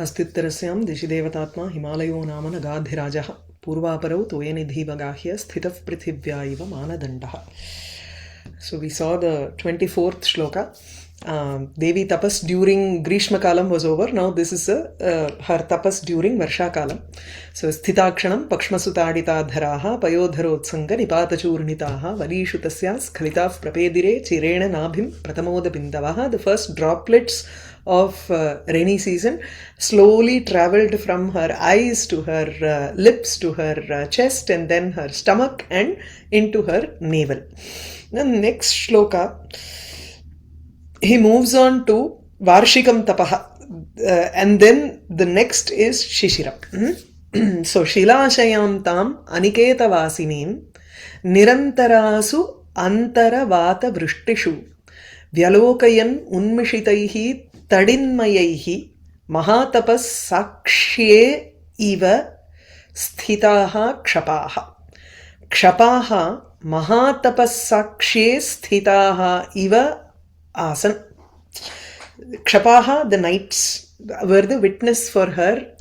अस्त्युत्तरस्यां दिशि देवतात्मा हिमालयो नाम नगाधिराजः पूर्वापरौ तोयनिधिवगाह्य स्थितः पृथिव्या इव मानदण्डः. So we saw the 24th shloka. Devi tapas during Grishma Kalam was over. Now this is her tapas during Varsha Kalam. So sthitakshanam pakshmasutadita dharaha payodharotsanga nipatachurnitaha valishu tasyas khalitav prapedire chirena nabhim pratamoda bindavaha. The first droplets of rainy season slowly traveled from her eyes to her lips to her chest and then her stomach and into her navel. The next shloka, he moves on to Varshikam Tapaha, and then the next is Shishiram. So Shilashayam Tam Aniketa Vasinim Nirantarasu Antaravata Vrishtishu Vyalokayan Unmishitaihi Tadinmayaihi Mahatapas Sakshye Iva Sthitaha Kshapaha. Kshapaha Mahatapas Sakshye Sthitaha Iva Asan. Kshapaha, the knights, were the witness for her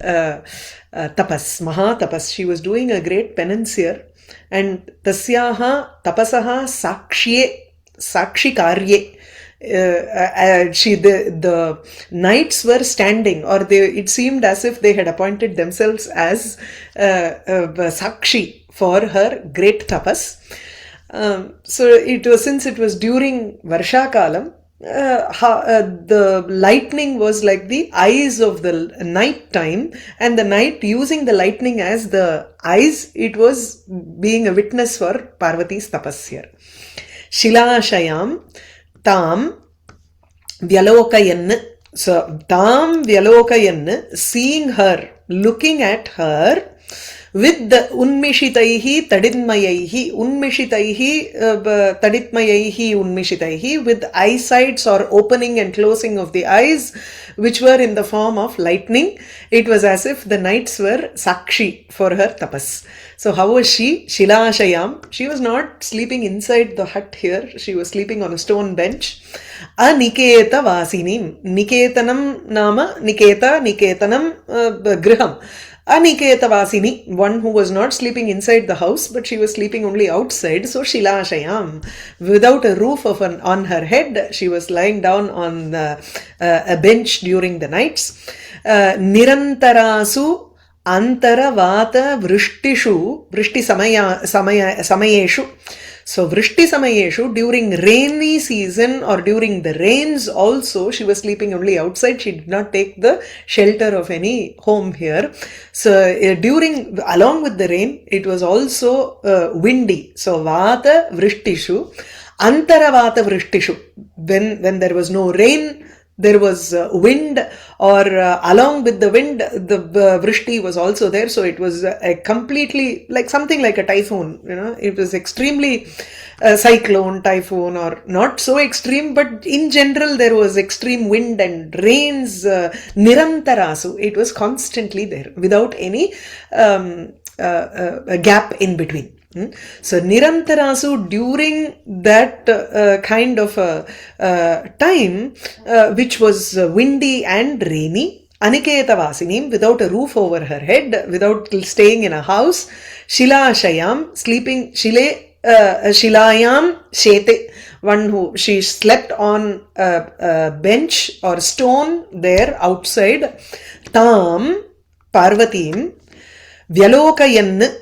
tapas, mahatapas. She was doing a great penance here. And tasyaha tapasaha sakshi karye. The knights were standing, or it seemed as if they had appointed themselves as sakshi for her great tapas. So since it was during Varsha Kalam, the lightning was like the eyes of the night time, and the night using the lightning as the eyes, it was being a witness for Parvati's tapas here. Shilashayam tam vyalokayan. So tam vyalokayan, seeing her, looking at her, with the unmishitaihi taditmayaihi, unmishitaihi taditmayaihi unmishitaihi, with eyesights or opening and closing of the eyes which were in the form of lightning. It was as if the knights were sakshi for her tapas. So how was she? Shilashayam. She was not sleeping inside the hut here. She was sleeping on a stone bench. Aniketa vasinim. Niketanam nama niketanam griham. Aniketa Vasini, one who was not sleeping inside the house, but she was sleeping only outside. So Shilashayam, without a roof on her head, she was lying down on a bench during the nights. Nirantarasu Antaravata Vrishtishu, Vrishti Samayeshu. So Vrishti Samayeshu, during rainy season or during the rains also, she was sleeping only outside. She did not take the shelter of any home here. So along with the rain, it was also windy. So Vata Vrishtishu, Antaravata Vrishtishu. When there was no rain, there was wind, or along with the wind, the vrishti was also there. So it was a completely like something like a typhoon. It was extremely cyclone, typhoon, or not so extreme, but in general there was extreme wind and rains. Nirantarasu, it was constantly there without any gap in between. So Nirantarasu, during that kind of time which was windy and rainy, Aniketa Vasinim, without a roof over her head, without staying in a house, Shilashayam, sleeping, Shilayam Shete, one who she slept on a bench or stone there outside. Tam Parvatim Vyalokayan.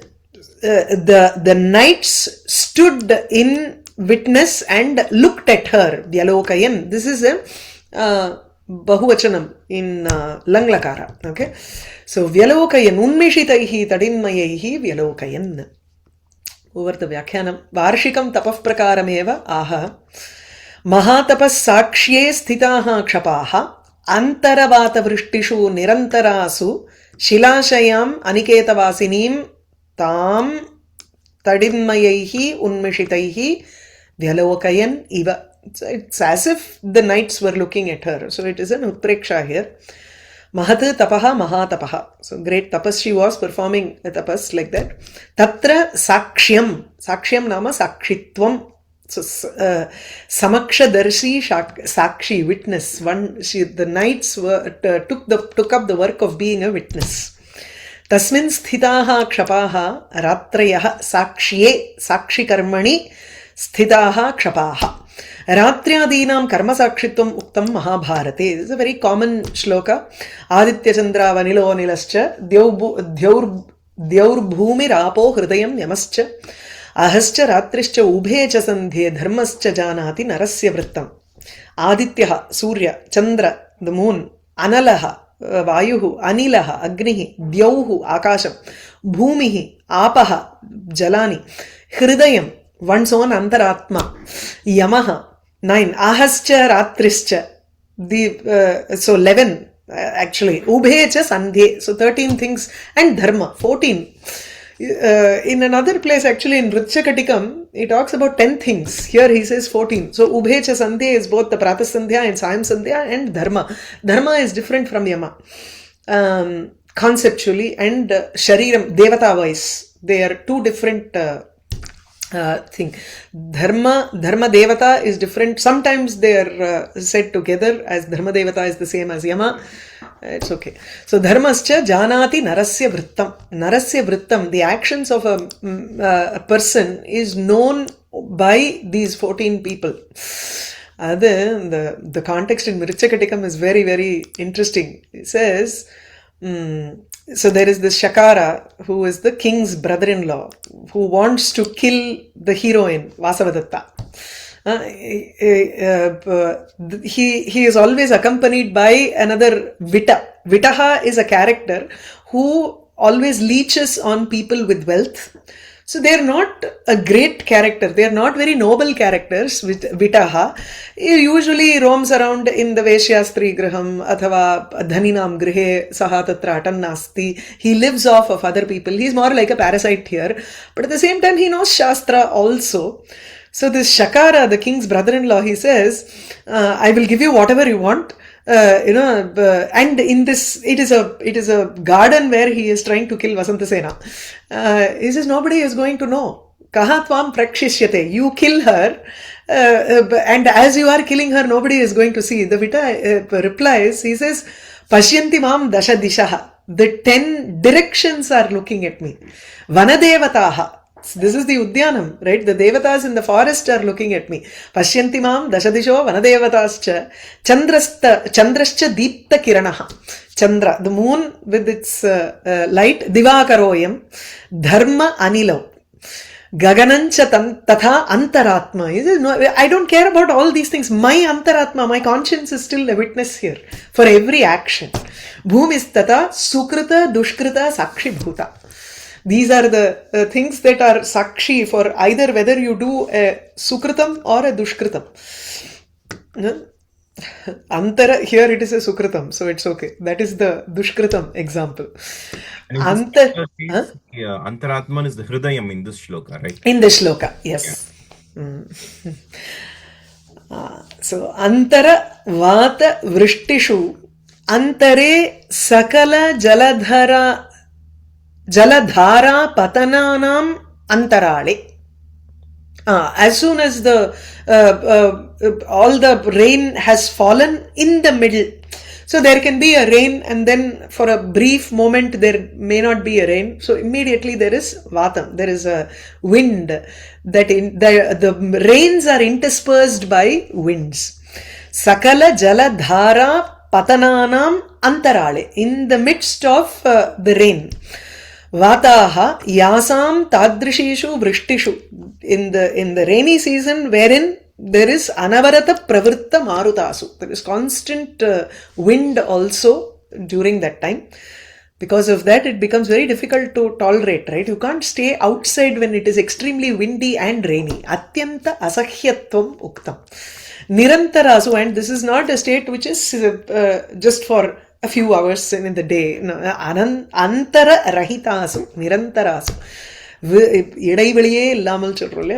The knights stood in witness and looked at her. Vyalokayan. This is a bahuvachanam in Langlakara. Okay. So Vyalokayan. Unmishitaihi tadinmayaihi Vyalokayan. Over the Vyakhyanam. Varshikam tapah prakarameva aha. Mahatapas sakshye sthitaha kshapaha. Antaravata vrishtishu nirantarasu. Shilashayam aniketa vasinim. Tam tadinmayaihi unmishitaihi vyalokayan iva. So it's as if the knights were looking at her. So it is an utpreksha here. Mahat tapaha mahatapaha. So great tapas she was performing a tapas like that. Tatra sakshyam. Sakshyam nama sakshitvam. So, Samakshadarshi Sakshi, witness. The knights took up the work of being a witness. Tasmin sthitaha kshapaha ratrayah sakshye sakshi karmani sthitaha kshapaha. Ratriadinam karma sakshitvam uktam Mahabharate. This is a very common shloka. Aditya Chandra vanilo nilascha Dyaur bhumi rapo hridayam yamascha ahascha ratrischa ubhecha sandhye dharmascha janati narasya vrittam. Aditya, Surya, Chandra, the moon, Analaha, Vayuhu, Anilaha, Agnihi, Dyauhu, Akasham, Bhumihi, Apaha, Jalani, Hridayam, one's own Antaratma, Yamaha, 9, Ahascha, Ratrischa, so 11, actually, Ubhecha, Sandhye, so 13 things, and Dharma, 14. In another place, actually, in Rutshakatikam, he talks about 10 things. Here he says 14. So, Ubhecha Sandhya is both the Pratha Sandhya and Sayam Sandhya and Dharma. Dharma is different from Yama. Conceptually and Shariram, Devata wise. They are two different thing. Dharma Devata is different. Sometimes they are said together as Dharma Devata is the same as Yama. It's okay. So, dharmascha janati narasya vrittam. Narasya vrittam, the actions of a person is known by these 14 people. The context in Mrichakatikam is very, very interesting. It says, so there is this Shakara, who is the king's brother-in-law, who wants to kill the heroine, Vasavadatta. He is always accompanied by another Vita. Vitaha is a character who always leeches on people with wealth. So they are not a great character. They are not very noble characters. Vitaha he usually roams around in the Veshyastri Graham athava Dhaninam Grihe Saha Tatra Atannasti. He lives off of other people. He is more like a parasite here. But at the same time, he knows Shastra also. So this Shakara, the king's brother-in-law, he says, I will give you whatever you want. And in this, it is a garden where he is trying to kill Vasantasena. He says, nobody is going to know. Kaha tvam prakshishyate. You kill her, and as you are killing her, nobody is going to see. The Vita replies, he says, Pashyanti mam dasha dishaha. The 10 directions are looking at me. Vanadevataha. This is the Udyanam, right? The Devatas in the forest are looking at me. Pashyanti mam dashadisho vanadevatascha chandrascha deepta kiranaha. Chandra, the moon with its light, divakaroyam, dharma anilo. Gaganancha tatha antaratma. I don't care about all these things. My antaratma, my conscience is still a witness here for every action. Bhumistata sukrita dushkrita sakshi bhuta. These are the things that are sakshi for either whether you do a sukritam or a dushkritam. Antara, here it is a sukritam, so it's okay. That is the dushkritam example. Antaratman is the hridayam in this shloka, right? In the shloka, yes. Yeah. So, antara vata vrishtishu antare sakala Jaladhara patananam antarale. As soon as all the rain has fallen in the middle. So there can be a rain and then for a brief moment there may not be a rain. So immediately there is vatam. There is a wind. The rains are interspersed by winds. Sakala Jaladhara patananam antarale. In the midst of the rain. Vataha yasam tadrishishu vrishtishu. In the rainy season wherein there is anavarata pravritta marutasu. There is constant wind also during that time. Because of that, it becomes very difficult to tolerate, right? You can't stay outside when it is extremely windy and rainy. Atyanta asakhyattvam uktam. Nirantarasu, and this is not a state which is just for a few hours in the day. No, antara rahitasu, nirantarasu.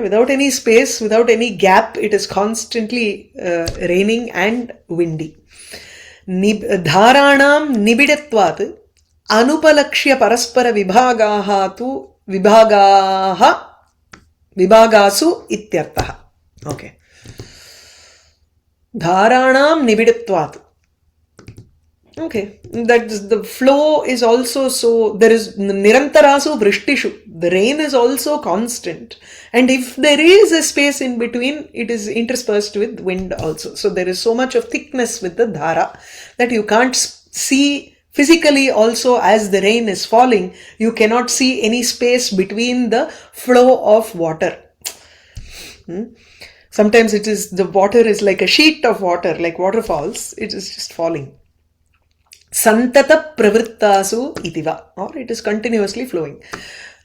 Without any space, without any gap, it is constantly raining and windy. Dharanam nibidatvat anupalakshya paraspara vibhagaha tu vibhagasu ityartaha. Okay. Dharanam nibiditvat. Okay, that the flow is also so, there is nirantarasu vrishtishu, the rain is also constant, and if there is a space in between, it is interspersed with wind also. So there is so much of thickness with the dhara that you can't see physically. Also, as the rain is falling, you cannot see any space between the flow of water. Sometimes it is, the water is like a sheet of water, like waterfalls, it is just falling. Santata pravrittasu itiva, or it is continuously flowing.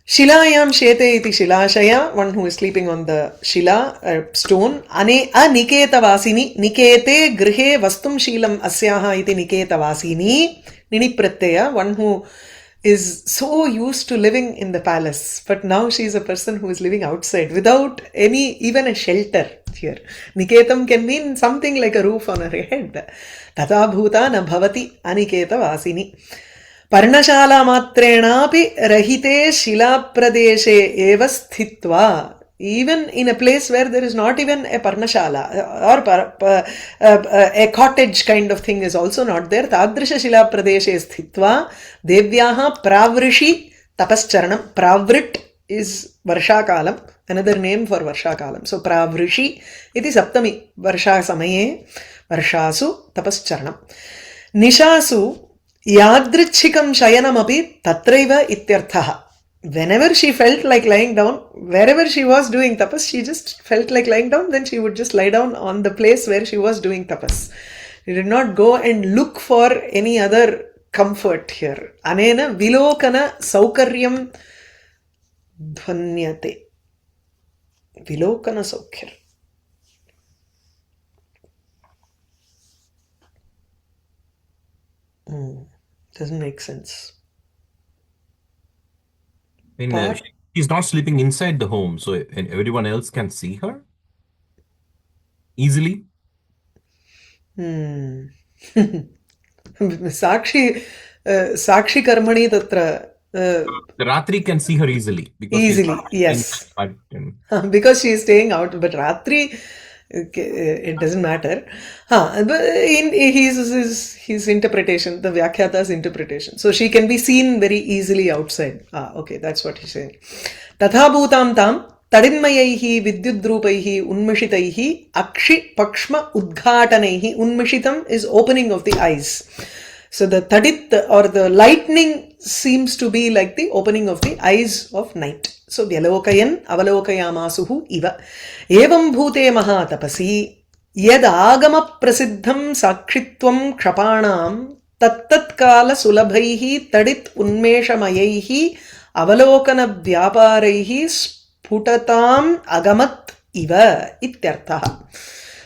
Shilayam shete iti shilashaya, one who is sleeping on the shila, stone. Ane aniketa vasini, nikete grihe vastum shilam asyaha iti niketa vasini. Nini pratyaya, one who is so used to living in the palace, but now she is a person who is living outside without any, even a shelter here. Niketam can mean something like a roof on her head. Tata bhuta na bhavati aniketa vasini. Parnashala matrenapi rahite shila pradeshe eva sthitva. Even in a place where there is not even a parnashala or a cottage kind of thing is also not there. Tadrisha shila pradeshe sthitva devyaha pravrishi tapascharanam. Pravrit is varshakalam, another name for varshakalam. So pravrishi iti saptami, varsha samaye varshasu tapascharanam. Nishasu yadrichikam shayanamapi tatraiva ityarthaha. Whenever she felt like lying down, wherever she was doing tapas, she just felt like lying down, then she would just lie down on the place where she was doing tapas. She did not go and look for any other comfort here. Anena vilokana saukaryam dhvanyate. Vilokana saukyar. Doesn't make sense. I mean, she's not sleeping inside the home, so and everyone else can see her easily. Sakshi karmani tatra. Ratri can see her easily. Because easily, yes. Because she is staying out, but Ratri, it doesn't matter. But in his interpretation, the Vyakhyata's interpretation. So she can be seen very easily outside. Okay, that's what he's saying. Tatha bhutam tam tadinmayaihi vidyudrupaihi unmishitaihi akshi pakshma udghatanaihi. Unmishitam is opening of the eyes. So the tadit or the lightning seems to be like the opening of the eyes of night. So vyalokayan avalokayamasuhu iva. Evam bhute mahatapasi yad agama prasiddham sakshitvam kshapanam tattatkala sulabhaihi tadit unmeshamayaihi avalokana vyaparaihi sputatam agamat iva ityarthaha.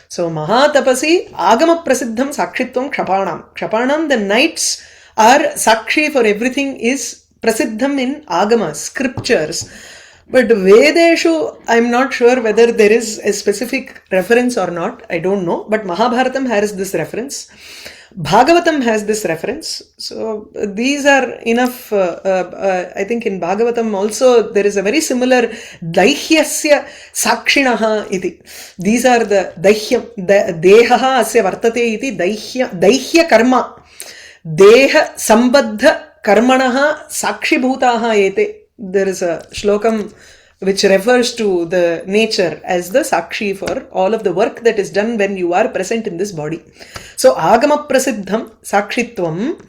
So Mahatapasi Agama Prasiddham Sakshitvam Kshapanam. Kshapanam, the nights are Sakshi for everything is Prasiddham in Agama, scriptures. But Vedeshu, I'm not sure whether there is a specific reference or not. I don't know. But Mahabharatam has this reference. Bhagavatam has this reference. So these are enough. I think in Bhagavatam also there is a very similar Daihyasya Sakshinaha iti. These are the Daihyam, Dehaha asya vartate iti Daihya karma. Deha Sambadha Karmanaha Sakshi Bhutaha ete. There is a shlokam which refers to the nature as the sakshi for all of the work that is done when you are present in this body. So, agama prasiddham sakshitvam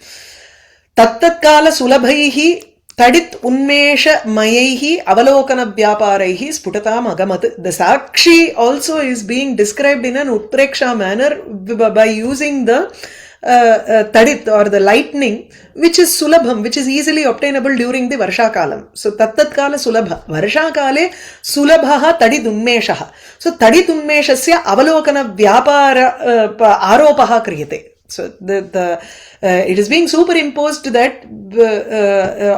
tattatkala sulabhaihi tadit unmesha mayaihi avalokana vyaparaihi sputatam agamat. The sakshi also is being described in an utpreksha manner by using the tadit or the lightning, which is sulabham, which is easily obtainable during the varsha kalam. So tattatkala sulabha. Varsha kale sulabhaha tadit unmeshaha. So tadit unmeshasya avalokana vyapara aropaha kriyate. So it is being superimposed that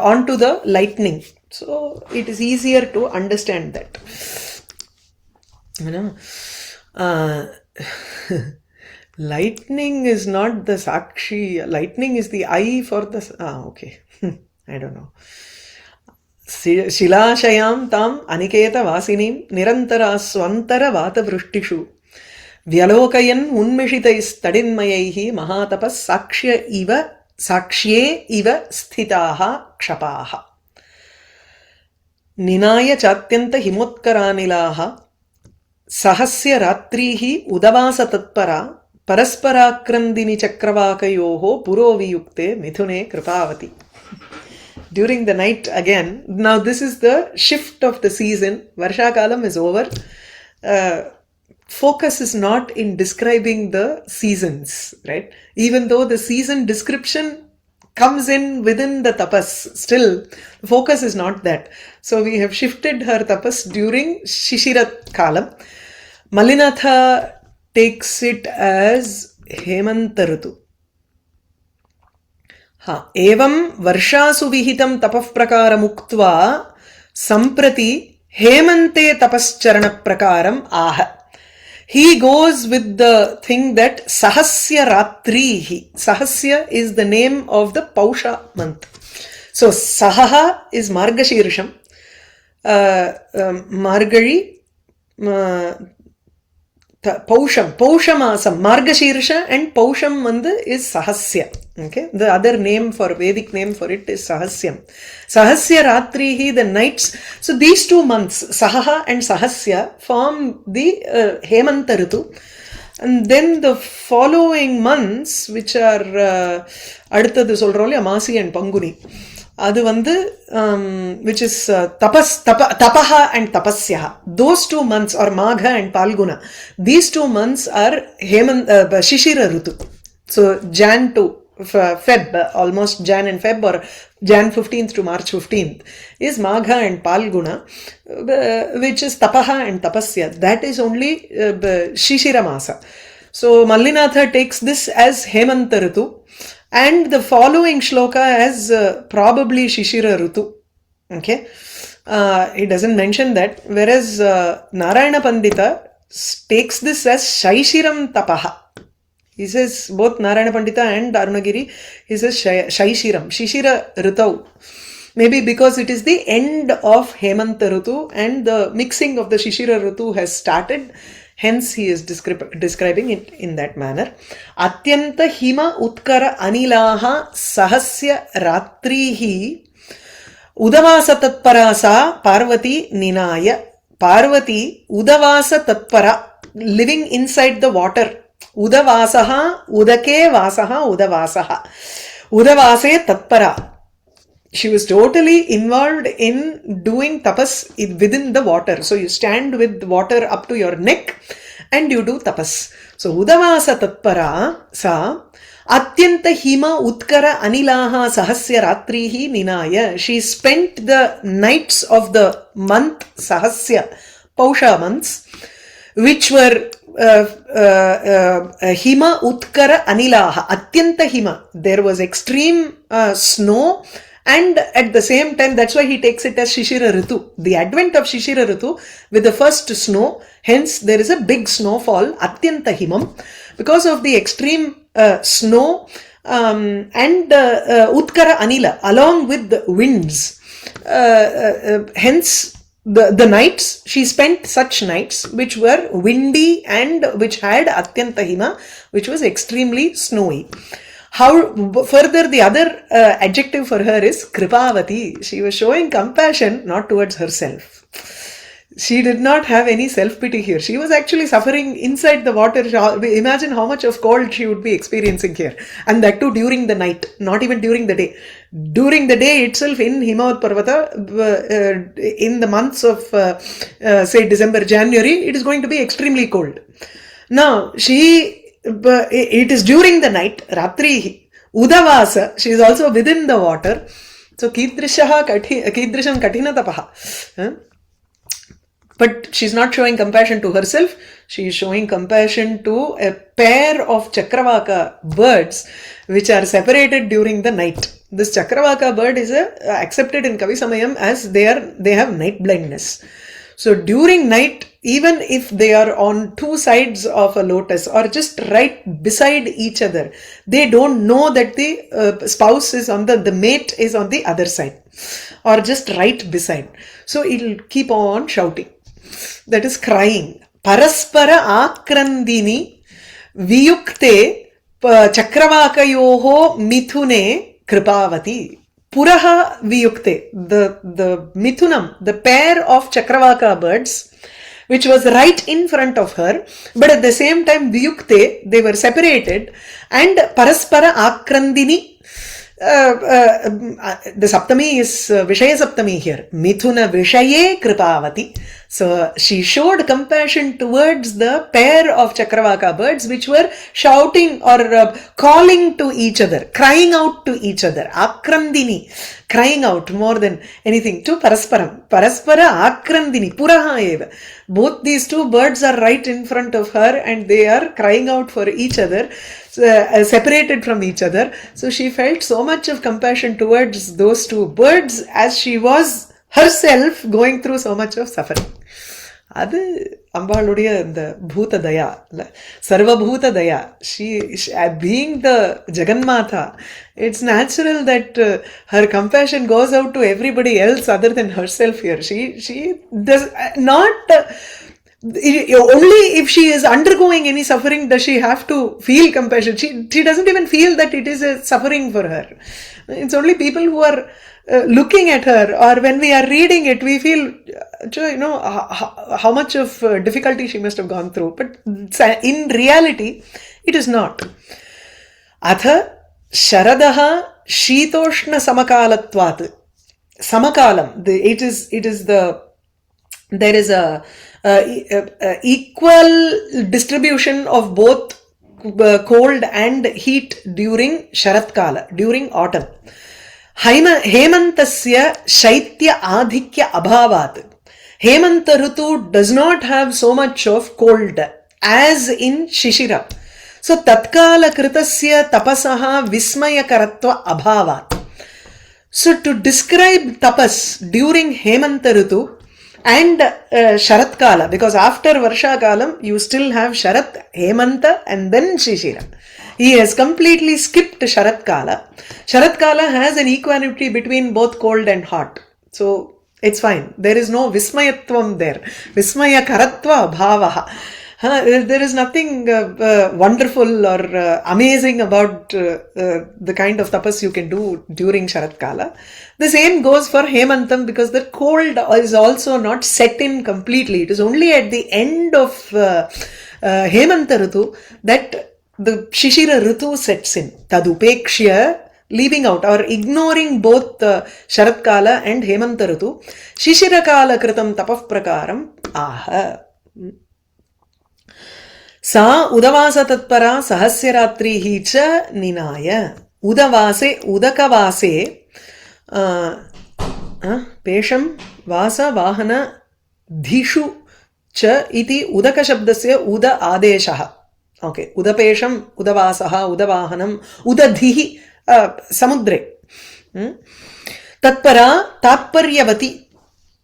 onto the lightning. So it is easier to understand that. You know. Lightning is not the sakshi. Lightning is the eye for the... okay. I don't know. Shilashayam tam aniketa vasinim nirantara swantara vata vrishtishu vyalokayan unmishitais tadinmayaihi mahatapas sakshye iva sthitaha kshapaha ninaya chatyanta himotkkaranilaha sahasya ratrihi udavasa tatpara parasparakrandini chakravakayoho puroviyukte mithune kripavati. During the night again, now this is the shift of the season. Varsha Kalam is over. Focus is not in describing the seasons, right? Even though the season description comes in within the tapas, still the focus is not that. So we have shifted her tapas during Shishira Kalam. Mallinatha takes it as Hemanta Ritu. एवं वर्षासु विहितं तपः प्रकारम् उक्त्वा सम्प्रति हेमन्ते तपश्चरण प्रकारम् आह. He goes with the thing that Sahasya Ratrihi. Sahasya is the name of the Pausha month. So Sahaha is Margashirsham. Margari, Pausham, Paushamasam, Margashirsha and Pausham Mand is Sahasya. Okay, the other name for Vedic name for it is Sahasyam. Sahasya Ratrihi, the nights. So these 2 months, Sahaha and Sahasya, form the Hemanta Ritu. And then the following months, which are Aduthathu solrolya Masi and Panguni. Adu vandu which is Tapaha and Tapasyaha. Those 2 months are Magha and Palguna. These 2 months are Shishira Ritu. So Jan to Feb, almost Jan and Feb, or Jan 15th to March 15th is Magha and Palguna, which is Tapaha and Tapasya. That is only Shishira Masa. So Mallinatha takes this as Hemanta Ritu and the following shloka as probably Shishira Ritu. Okay, he doesn't mention that, whereas Narayana Pandita takes this as Shaishiram Tapaha. He says, both Narayana Pandita and Arunagiri, he says Shaishiram, Shishira Ritau. Maybe because it is the end of Hemanta Ritu and the mixing of the Shishira Ritu has started. Hence he is describing it in that manner. Atyanta hima utkara anilaha sahasya ratrihi udavasa tatparasa Parvati ninaya. Parvati udavasa tatpara, living inside the water. Udavasaha, udake vasaha, udavasaha. Udavase tatpara. She was totally involved in doing tapas within the water. So you stand with water up to your neck and you do tapas. So udavasa tatpara sa atyanta hima utkara anilaha sahasya ratrihi ninaya. She spent the nights of the month Sahasya, Pausha months, which were hima utkara anilaha, atyanta hima. There was extreme snow, and at the same time, that's why he takes it as Shishira Ritu. The advent of Shishira Ritu with the first snow, hence there is a big snowfall, atyanta himam, because of the extreme snow and utkara anila, along with the winds. Hence the nights, she spent such nights which were windy and which had atyanta hima, which was extremely snowy. How further the other adjective for her is Kripavati. She was showing compassion not towards herself. She did not have any self-pity here. She was actually suffering inside the water. Imagine how much of cold she would be experiencing here. And that too during the night, not even during the day. During the day itself in Himavat Parvata, in the months of say December, January, it is going to be extremely cold. Now, it is during the night, Ratrihi, Udavasa, she is also within the water. So, Kidrisham Katina Tapaha. But she's not showing compassion to herself, she is showing compassion to a pair of Chakravaka birds which are separated during the night. This Chakravaka bird is accepted in Kavi Samayam as they have night blindness. So during night, even if they are on two sides of a lotus or just right beside each other, they don't know that the spouse is on the mate is on the other side or just right beside. So it'll keep on shouting. That is crying. Paraspara akrandini viyukte chakravakayoho mithune kripavati. Puraha viyukte, the mithunam, the pair of chakravaka birds, which was right in front of her, but at the same time viyukte, they were separated, and paraspara akrandini. The saptami is Vishaya saptami here. Mithuna Vishaye Kripavati. So she showed compassion towards the pair of Chakravaka birds which were shouting or calling to each other, crying out to each other. Akrandini, crying out more than anything to Parasparam. Paraspara Akrandini, Puraha eva. Both these two birds are right in front of her and they are crying out for each other. Separated from each other. So she felt so much of compassion towards those two birds as she was herself going through so much of suffering. அது அம்பாளுடைய இந்த பூத தயா, சர்வபூத தயா. She being the Jagannatha, it's natural that her compassion goes out to everybody else other than herself here. She does not only if she is undergoing any suffering does she have to feel compassion. She doesn't even feel that it is a suffering for her. It's only people who are looking at her, or when we are reading it, we feel, how much of difficulty she must have gone through. But in reality, it is not. Atha sharadaha shitoshna samakalatvat. Samakalam. There is a equal distribution of both cold and heat during Sharatkala, during autumn. Hemantasya shaitya adhikya abhavat. Hemanta Ritu does not have so much of cold as in Shishira. So tatkala kritasya tapasaha vismayakaratva abhavat. So to describe tapas during Hemanta Ritu and Sharatkala, because after Varsha Kalam you still have Sharat, Hemanta and then Shishira. He has completely skipped Sharatkala. Sharatkala has an equanimity between both cold and hot. So it's fine. There is no Vismayatvam there. Vismayakaratva bhavaha. There is nothing wonderful or amazing about the kind of tapas you can do during Sharatkala. The same goes for Hemantam, because the cold is also not set in completely. It is only at the end of Hemanta Ritu that the Shishira Ritu sets in. Tadupekshya, leaving out or ignoring both Sharatkala and Hemanta Ritu. Shishira Kala Kritam Tapah Prakaram Aha. Sa udavasa tatpara sahasyaratri cha ninaya. Udavase, udakavase, pesham vasa vahana dhishu cha iti udaka shabdasya uda adeshaha. Okay, udapesham, udavasaha, udavahanam, udadhihi, samudre. Tatpara, tatparyavati.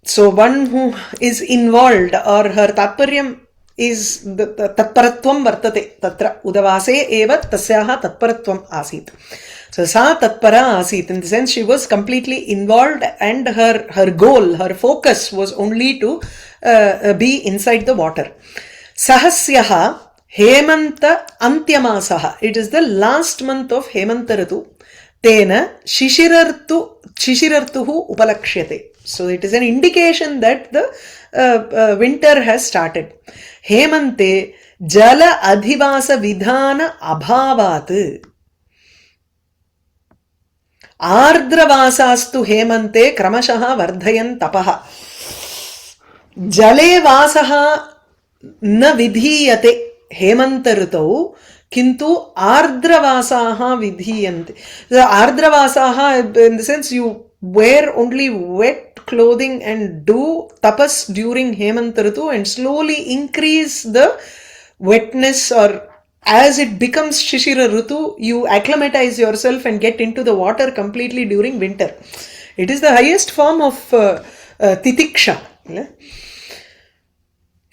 So one who is involved, or her tatparyam is the tatparatvam vartate tatra udavase eva tasyaha tatparatvam asit. So sa tatpara asit, in the sense she was completely involved and her goal, her focus was only to be inside the water. Sahasyaha Hemanta Antyamasaha. It is the last month of Hemanta Ritu. Tena Shishirartuhu Upalakshyate. So it is an indication that the winter has started. Hemante Jala Adhivasa Vidhana Abhavat. Ardravasastu Hemante Kramashaha Vardhayan Tapaha. Jale Vasaha Na Vidhiyate Hemanta Ritau Kintu Ardravasaha Vidhiyante. The Ardravasaha, in the sense you wear only wet clothing and do tapas during Hemanta Ritu and slowly increase the wetness, or as it becomes Shishira Ritu, you acclimatize yourself and get into the water completely during winter. It is the highest form of titiksha.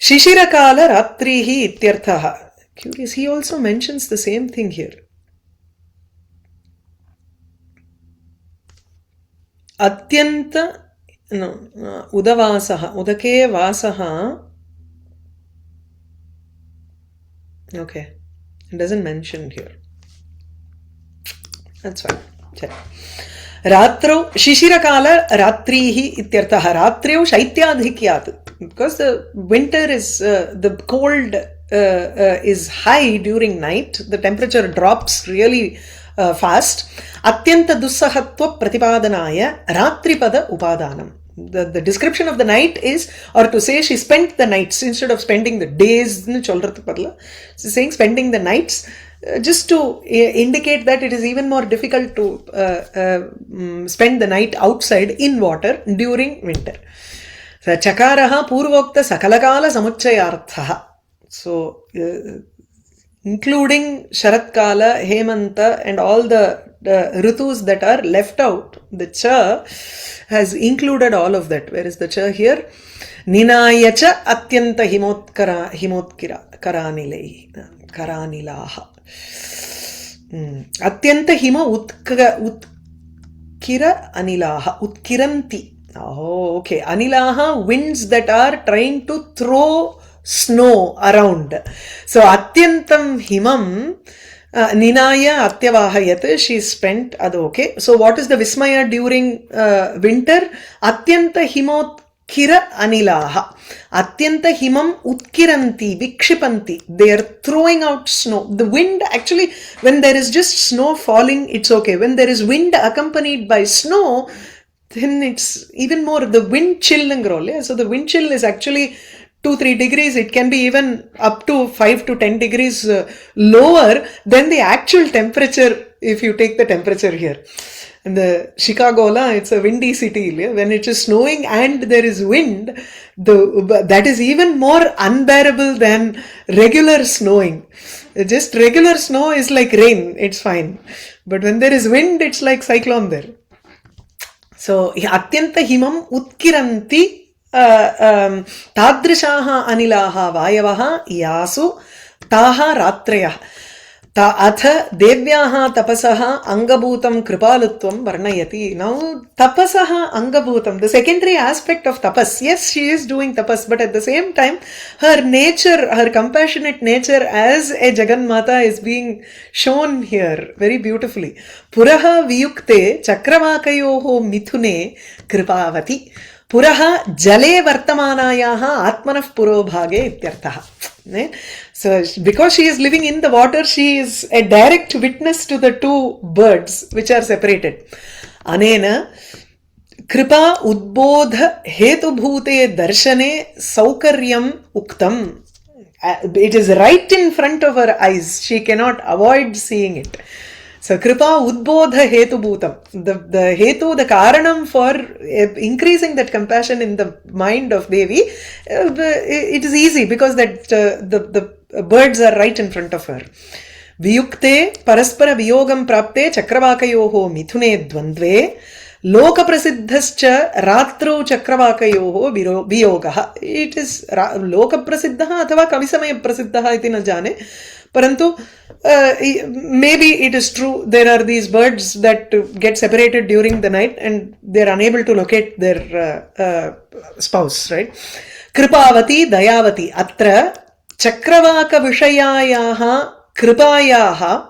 Shishirakala ratrihi ityarthaha. Curious, he also mentions the same thing here. Atyanta, no, udavasaha, udake vasaha. Okay, it doesn't mention here. That's fine. Okay. Ratrau Shishirakala Ratrihi ityarthaha. Ratriu Shaityadhikyat. Because the winter is, the cold is high during night, the temperature drops really fast. Atyanta dussahatva pratipadanaya Ratripada upadanam. The description of the night is, or to say she spent the nights instead of spending the days, she's saying spending the nights, just to indicate that it is even more difficult to spend the night outside in water during winter. So, Chakaraha Purvokta Sakalakala Samuchayarthaha. So, including Sharatkala, Hemanta, and all the Ritus that are left out, the Cha has included all of that. Where is the Cha here? Ninayacha Atyanta Himotkira Karanilaha. Atyanta Hima Utkira Anilaha. Utkiranti. Oh, okay. Anilaha, winds that are trying to throw snow around. So, Atyantam Himam Ninaya Atyavahayat, she spent, okay. So, what is the Vismaya during winter? Atyanta Himotkira Anilaha. Atyanta Himam Utkiranti, Vikshipanti. They are throwing out snow. The wind, actually, when there is just snow falling, it's okay. When there is wind accompanied by snow, then it's even more the wind chill. So the wind chill is actually 2-3 degrees. It can be even up to 5 to 10 degrees lower than the actual temperature if you take the temperature here. In the Chicago, it's a windy city. When it is snowing and there is wind, that is even more unbearable than regular snowing. Just regular snow is like rain, it's fine. But when there is wind, it's like cyclone there. So, Atyanta Himam Utkiranti Tadrishaha Anilaha Vayavaha Yasu Taha Ratrayah. Atha Devyaha Tapasaha Angabhutam Kripalutvam Varnayati. Now, Tapasaha Angabhutam, the secondary aspect of tapas. Yes, she is doing tapas, but at the same time, her nature, her compassionate nature as a Jaganmata is being shown here very beautifully. Puraha Viyukte Chakravakayoho Mithune Kripavati. Puraha Jale Vartamanayaha Atmanah Puro Bhage Ityarthaha. So, because she is living in the water, she is a direct witness to the two birds which are separated. Anena Kripa Udbodha Hetubhute Darshane Saukaryam Uktam. It is right in front of her eyes. She cannot avoid seeing it. So, Kripa Udbodha Hetu Bhutam. The Hetu, the Karanam for increasing that compassion in the mind of Devi, it is easy because that the birds are right in front of her. Viyukte Paraspara Viyogam Prapte Chakravakayoho Mithune Dvandve Loka Prasiddhascha Ratro Chakravakayoho Viyogaha. It is Loka Prasiddhaha athava Kavisamaya Prasiddhaha iti na jane. Parantu, maybe it is true there are these birds that get separated during the night and they are unable to locate their spouse, right? Kripavati Dayavati Atra Chakravaka Vishayayaha Kripayaha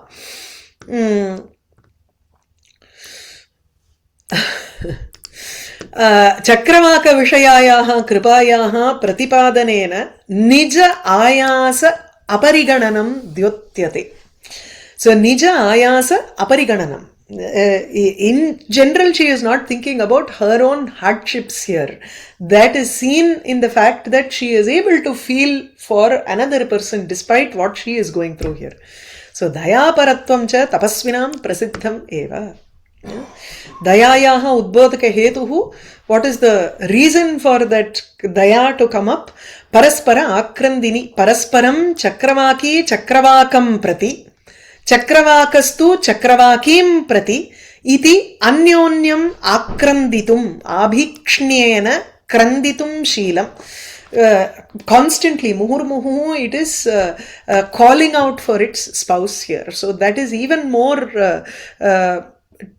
Chakravaka Vishayayaha Kripayaha Pratipadanena Nija Ayasa Aparigananam Dyotyate. So, Nija Ayasa Aparigananam. In general, she is not thinking about her own hardships here. That is seen in the fact that she is able to feel for another person despite what she is going through here. So, Daya Paratvam cha tapasvinam prasiddham eva. Dayayaha Udbodhaka Hetuhu. What is the reason for that Daya to come up? Paraspara Akrandini. Parasparam Chakravaki Chakravakam Prati. Chakravakastu Chakravakim Prati. Iti Anyonyam Akranditum Abhikshnyena Kranditum Sheelam. constantly, muhurmuhu, it is calling out for its spouse here. So that is even more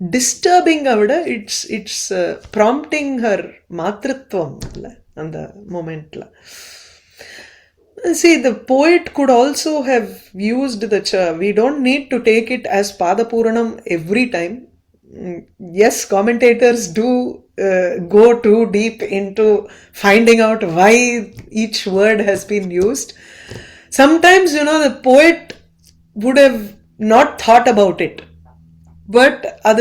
disturbing. It's prompting her matritvam and the moment. See, the poet could also have used the cha. We don't need to take it as Padapuranam every time. Yes, commentators do go too deep into finding out why each word has been used. Sometimes, the poet would have not thought about it. But அது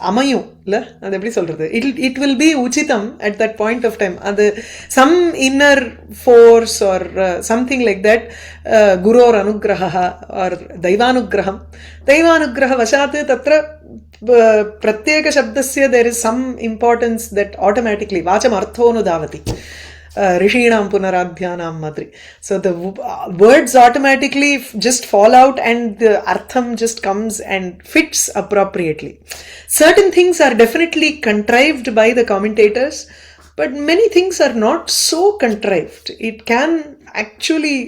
அமையும் இல்லை, அது எப்படி சொல்றது, it will be உச்சிதம் at that point of time. அது some inner force or something like that, குரோர் அனுகிரக ஆர் दैवानुग्रहं दैवानुग्रहवशात् तत्र प्रत्येकशब्दस्य there is some importance that automatically वाचमर्थोनुधावति ऋषीणां पुनराध्यानां madri. So the words automatically just fall out and the artham just comes and fits appropriately. Certain things are definitely contrived by the commentators, but many things are not so contrived. It can actually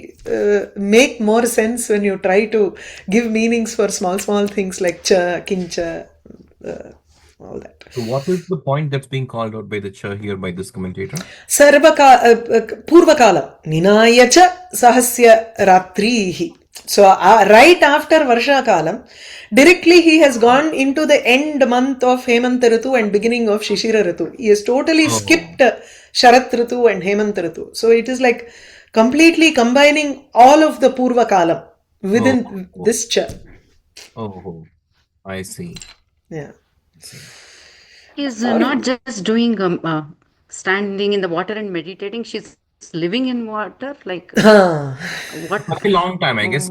make more sense when you try to give meanings for small things like cha, kincha, all that. So what is the point that's being called out by the cha here by this commentator? Purvakala ninaya cha sahasya ratrihi. So right after Varsha Kalam, directly he has gone into the end month of Hemant Ritu and beginning of Shishira Ritu. He has totally skipped Sharat Ritu and Hemant Ritu. So it is like completely combining all of the Purva Kalam within this cha. Oh, I see. Yeah. He's not just doing standing in the water and meditating. She's living in water, like what? Such a long time, I guess.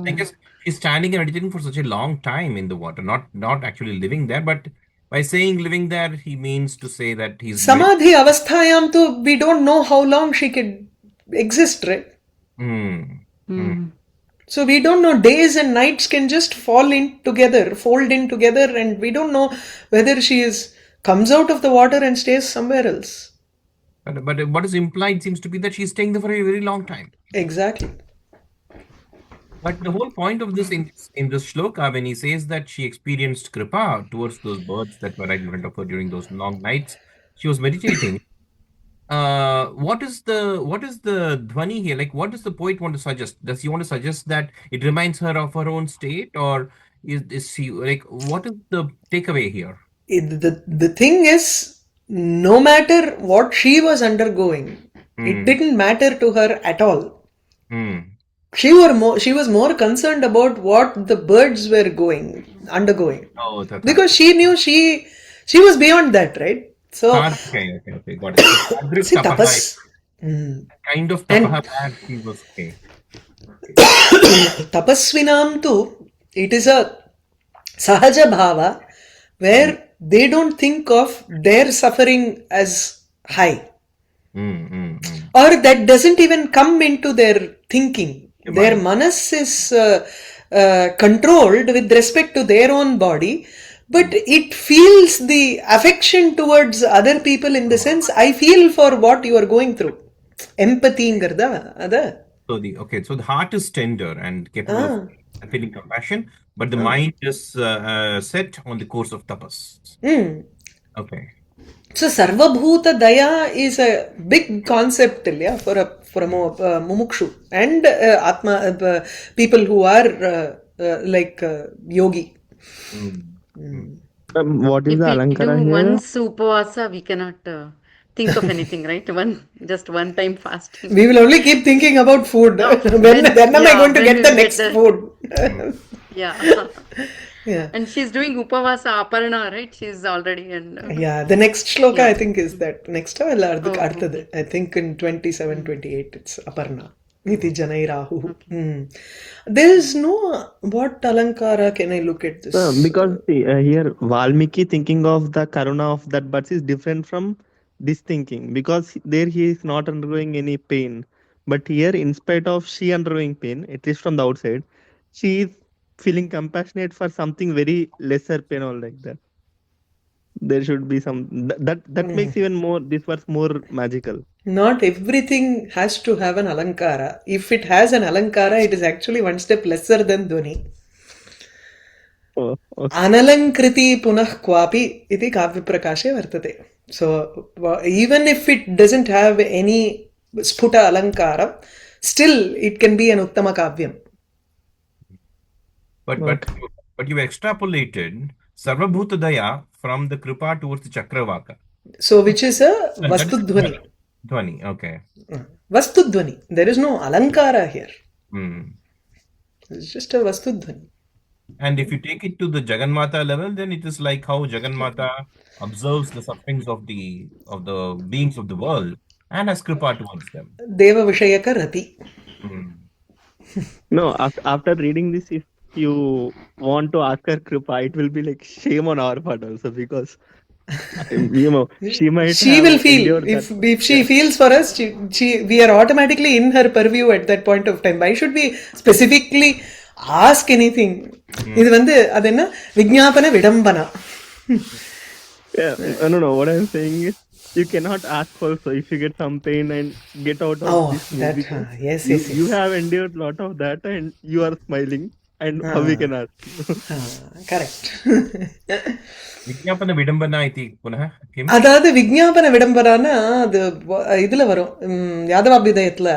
He's standing and meditating for such a long time in the water, not actually living there, but by saying living there, he means to say that he's Samadhi avasthayam tu we don't know how long she could exist, right? So we don't know, days and nights can just fold in together, and we don't know whether she comes out of the water and stays somewhere else. But what is implied seems to be that she's staying there for a very long time. Exactly. But the whole point of this in this shloka, when he says that she experienced kripa towards those birds that were right in front of her during those long nights, she was meditating. What is the dhvani here? Like, what does the poet want to suggest? Does he want to suggest that it reminds her of her own state, or is she like, what is the takeaway here? The thing is, no matter what she was undergoing, it didn't matter to her at all. She was more concerned about what the birds were undergoing. Because she knew she was beyond that, right? So okay, got it. See, tapas. Kind of tapaha that he was okay. Tapasvinam tu, it is a sahaja bhava where they don't think of their suffering as high. Or that doesn't even come into their thinking. Their manas is controlled with respect to their own body, but it feels the affection towards other people in the sense, I feel for what you are going through. Empathy ingarda ada. So the heart is tender and capable of feeling compassion, but the mind is set on the course of tapas. Okay. So Sarvabhuta Daya is a big concept for a mumukshu and atma people who are like yogi. What is the alankara If we do here? once upavasa, we cannot think of anything, right? Just one time fasting. We will only keep thinking about food. When am I going to get the next food? Yeah. And she's doing upavasa aparna, right? She's already in. Yeah, the next shloka I think is that. Next I think in 27-28 it's aparna. Niti janai rahu. There is no, what alankara can I look at this? Because here Valmiki thinking of the karuna of that birds is different from this thinking, because there he is not undergoing any pain, but here in spite of she undergoing pain, at least from the outside, she is feeling compassionate for something very lesser pain or like that. there should be some that makes even more this verse more magical. Not everything has to have an alankara. If it has an alankara, it is actually one step lesser than dhvani. Oh, okay. Analankriti punah kwapi iti kavyaprakashe vartate. So even if it doesn't have any sputa alankara, still it can be an uttama kavyam. But you extrapolated Sarvabhutadaya from the Kripa towards the Chakravaka. So which is a vastudhvani. Dhvani, okay. Vastudhvani. There is no alankara here. It's just a vastudhvani. And if you take it to the Jagannatha level, then it is like how Jagannatha observes the sufferings of the beings of the world and has Kripa towards them. Deva Vishayaka Rati. No, after reading this, if you want to ask her Kripa, it will be like shame on our part also, because you know she will feel if she feels for us, we are automatically in her purview at that point of time. Why should we specifically ask anything? இது வந்து அது என்ன விஞ்ஞாபன விடம்பனா. No, what I'm saying is you cannot ask also if you get some pain and get out of this movie. Yes. You have endured a lot of that and you are smiling, and how we can ask you. Correct. விஞ்ஞாபன விடம்பனா இதி புனः கிம்? அதாவது விஞ்ஞாபன விடம்பனானா அது இதுல வரும் யாதவாபிதயத்துல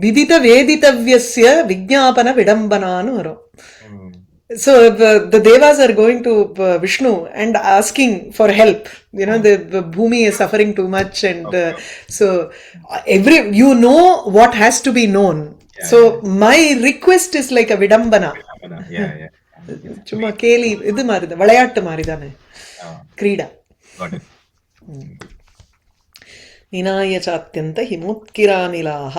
விதித வேதிதவ்யஸ்ய விஞ்ஞாபன விடம்பனான்னு வரும். So the devas are going to Vishnu and asking for help. You know, the Bhumi is suffering too much, and so you know what has to be known. So my request is like a vidambana. Yeah. சும்மா கேலி இது மாதிரி விளையாட்டு மாதிரி தானே கிரீடா. நினாய சாத்யந்த ஹிமோத்கிரானிலாஹ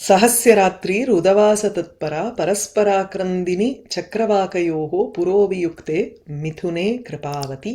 சஹஸ்ய ராத்ரீர் உதவாச தத்பரா பரஸ்பராக்ரந்தினி சக்கரவாகயோஹோ புரோவியுக்தே மிதுனே கிருபாவதி.